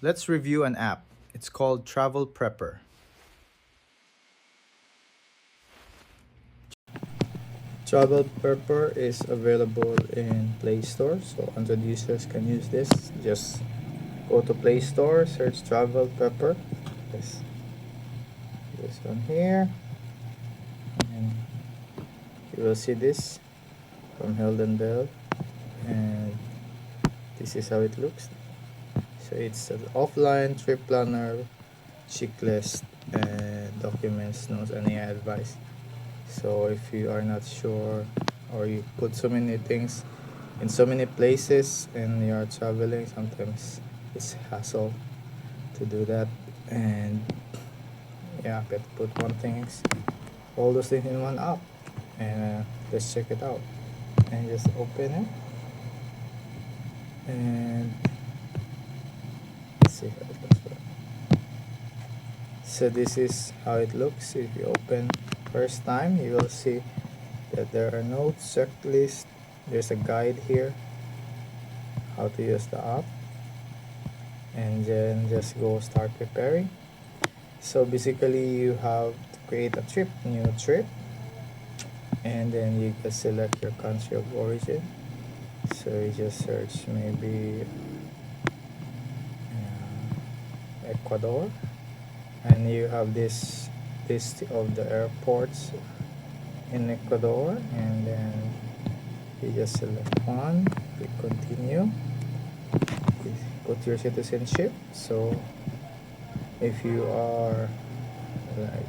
Let's review an app. It's called Travel Prepper. Travel Prepper is available in Play Store, so Android users can use this. Just go to Play Store, search Travel Prepper. This one here, and you will see this from Helden Bell, and this is how it looks. So it's an offline trip planner, checklist, and documents, notes, and AI advice. So if you are not sure, or you put so many things in so many places and you are traveling, sometimes it's hassle to do that. And yeah, better put all those things in one app. And let's check it out. And just open it, and let's see how it looks like. So this is how it looks. If you open first time, you will see that there are notes, checklist. There's a guide here how to use the app, and then just go start preparing. So basically you have to create a new trip, and then you can select your country of origin. So you just search maybe Ecuador, and you have this list of the airports in Ecuador, and then you just select one, click continue, put your citizenship. So if you are like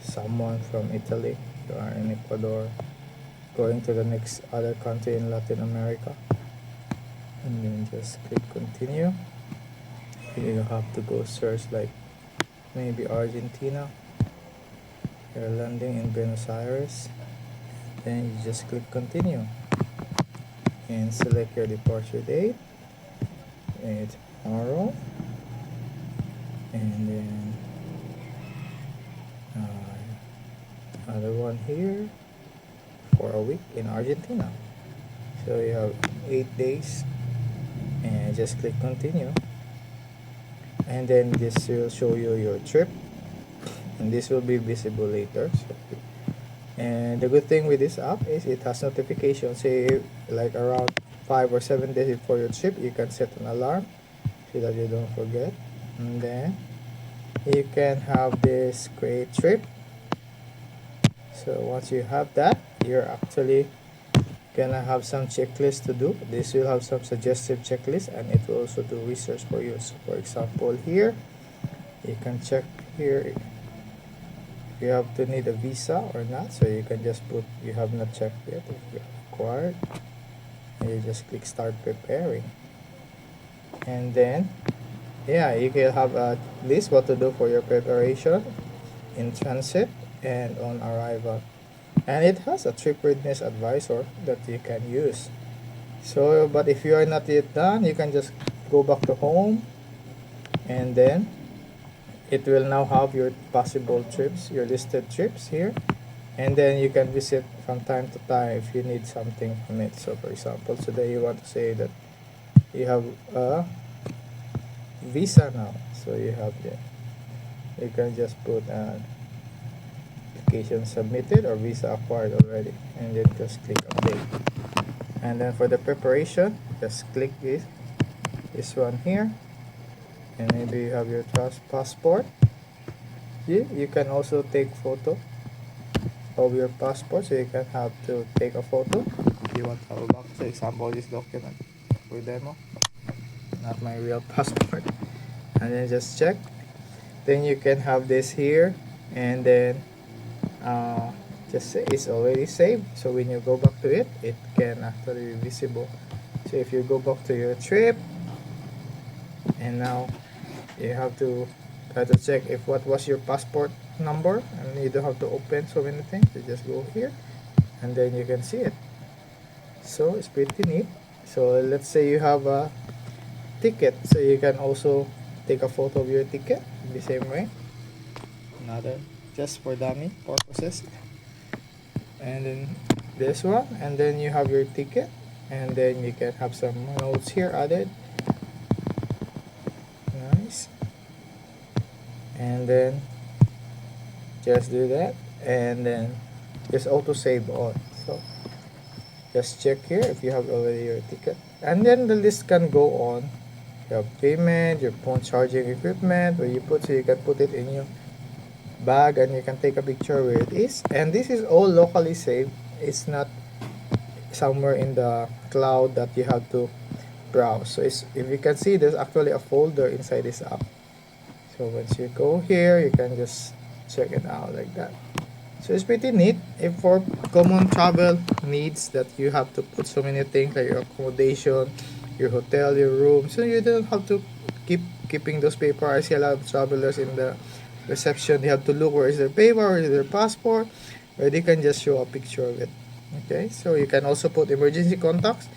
someone from Italy, you are in Ecuador, going to the next other country in Latin America, and then just click continue. You have to go search like maybe Argentina. You're landing in Buenos Aires, then you just click continue and select your departure date, it's tomorrow, and then other one here for a week in Argentina. So you have 8 days, and just click continue, and then this will show you your trip, and this will be visible later. And the good thing with this app is it has notifications. Say like around 5 or 7 days before your trip, you can set an alarm so that you don't forget. And then you can have this create trip. So once you have that, you're actually gonna have some checklists to do. This will have some suggestive checklists, and it will also do research for you. So for example, here you can check here if you have to need a visa or not. So you can just put you have not checked yet if you are required, and you just click start preparing, and then yeah, you can have a list what to do for your preparation in transit and on arrival. And it has a trip readiness advisor that you can use. So but if you are not yet done, you can just go back to home, and then it will now have your possible trips, your listed trips here, and then you can visit from time to time if you need something from it. So for example, today you want to say that you have a visa now, so you have the you can just put application submitted or visa acquired already, and then just click update. And then for the preparation, just click this one here, and maybe you have your passport. You can also take photo of your passport, so you can have to take a photo if you want to have a back. For example, this document for demo, not my real passport. And then just check, then you can have this here, and then just say it's already saved, so when you go back to it, it can actually be visible. So if you go back to your trip, and now you have to try to check if what was your passport number, and you don't have to open so many things. You just go here, and then you can see it. So it's pretty neat. So let's say you have a ticket, so you can also take a photo of your ticket the same way, another just for dummy purposes. And then this one, and then you have your ticket, and then you can have some notes here added, organize, and then just do that, and then just auto save all. So just check here if you have already your ticket, and then the list can go on. You have payment, your phone charging equipment, where you put, so you can put it in your bag and you can take a picture where it is. And this is all locally saved. It's not somewhere in the cloud that you have to browse. So if you can see, there's actually a folder inside this app. So once you go here, you can just check it out like that. So it's pretty neat. If for common travel needs that you have to put so many things like your accommodation, your hotel, your room, so you don't have to keeping those paper. I see a lot of travelers in the reception, they have to look where is their paper, where is their passport, where they can just show a picture of it. Okay, so you can also put emergency contacts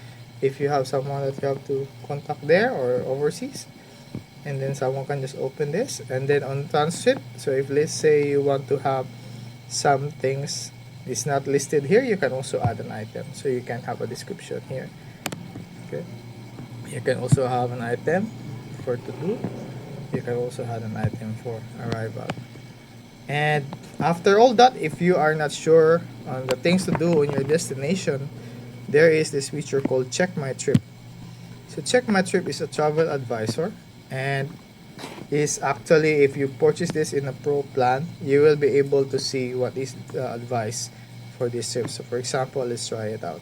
if you have someone that you have to contact there or overseas, and then someone can just open this. And then on transcript, so if let's say you want to have some things is not listed here, you can also add an item, so you can have a description here. Okay, you can also have an item for to do, you can also have an item for arrival. And after all that, if you are not sure on the things to do in your destination, there is this feature called Check My Trip. So Check My Trip is a travel advisor, and is actually, if you purchase this in a pro plan, you will be able to see what is the advice for this trip. So for example, let's try it out.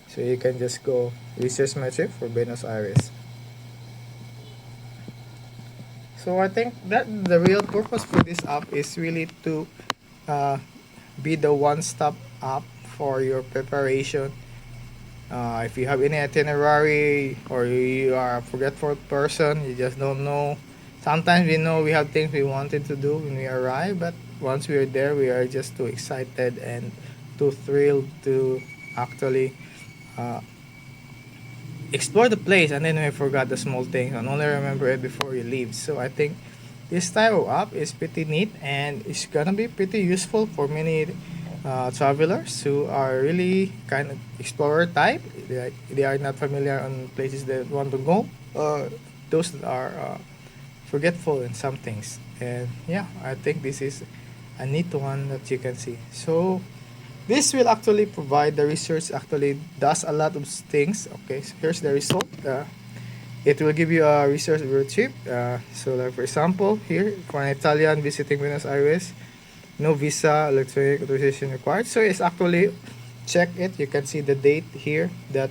So you can just go research my trip for Buenos Aires. So I think that the real purpose for this app is really to be the one-stop app for your preparation. If you have any itinerary or you are a forgetful person, you just don't know. Sometimes we know we have things we wanted to do when we arrive, but once we are there, we are just too excited and too thrilled to actually explore the place, and then we forgot the small things and only remember it before you leave. So I think this type of app is pretty neat, and it's gonna be pretty useful for many travelers who are really kind of explorer type. They are not familiar on places they want to go, or those that are forgetful in some things. And yeah, I think this is a neat one that you can see. So this will actually provide, the research actually does a lot of things. Okay, so here's the result. It will give you a research of your trip. So like for example, here for an Italian visiting Buenos Aires, no visa, electronic authorization required. So it's actually check it. You can see the date here that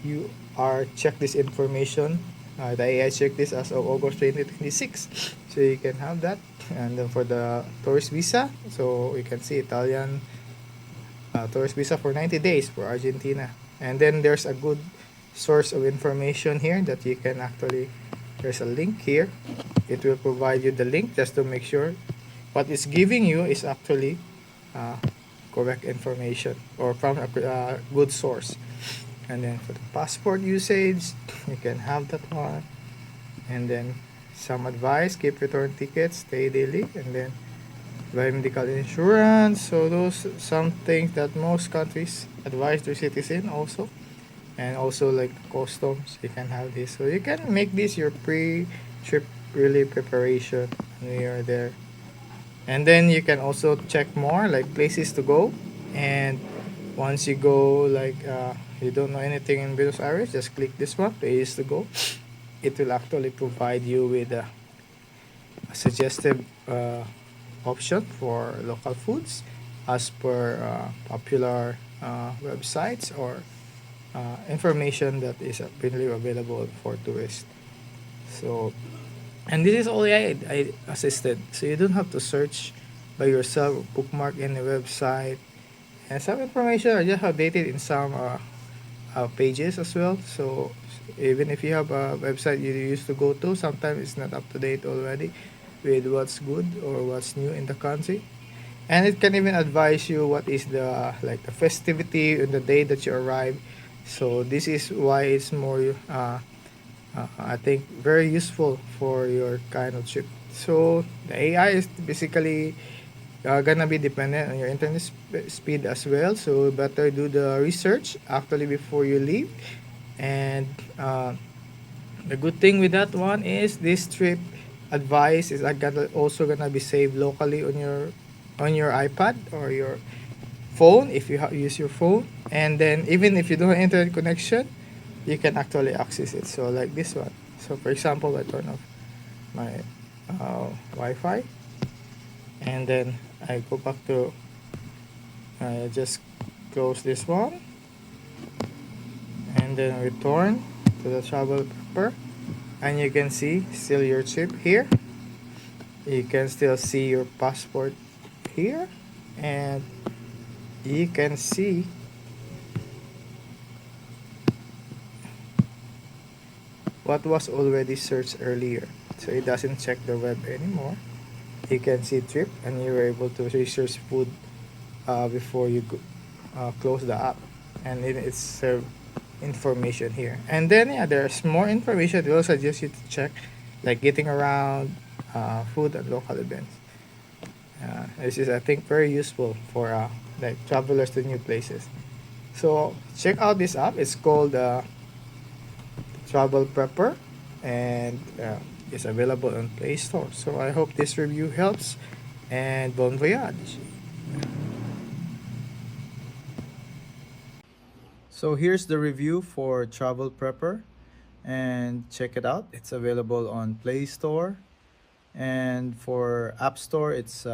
you are check this information. The AI checked this as of August 2026. So you can have that. And then for the tourist visa, so you can see Italian tourist visa for 90 days for Argentina. And then there's a good source of information here that you can actually, there's a link here. It will provide you the link just to make sure what it's giving you is actually correct information or from a good source. And then for the passport usage, you can have that one. And then some advice, keep return tickets, stay daily, and then medical insurance. So those some things that most countries advise their citizen also. And also like customs, you can have this. So you can make this your pre-trip really preparation when you are there. And then you can also check more like places to go. And once you go, like you don't know anything in Buenos Aires, just click this one, places to go. It will actually provide you with a suggestive option for local foods as per popular websites or information that is really available for tourists. So, and this is all AI assisted, so you don't have to search by yourself, bookmark any website, and some information are just updated in some pages as well. So even if you have a website you used to go to, sometimes it's not up to date already with what's good or what's new in the country. And it can even advise you what is the like the festivity in the day that you arrive. So this is why it's more I think very useful for your kind of trip. So the AI is basically gonna be dependent on your internet speed as well. So better do the research actually before you leave, and The good thing with that one is this trip advice is also gonna be saved locally on your iPad or your phone if you use your phone, and then even if you don't have internet connection, you can actually access it. So like this one. So for example, I turn off my Wi-Fi, and then I go back to just close this one, and then return to the travel paper, and you can see still your trip here. You can still see your passport here, and you can see what was already searched earlier, so it doesn't check the web anymore. You can see trip, and you were able to research food before you close the app, and it's served information here. And then yeah, there's more information. It will suggest you to check, like getting around, food and local events. This is, I think, very useful for like travelers to new places. So check out this app. It's called Travel Prepper, and it's available on Play Store. So I hope this review helps, and bon voyage. So here's the review for Travel Prepper, and check it out. It's available on Play Store, and for App Store it's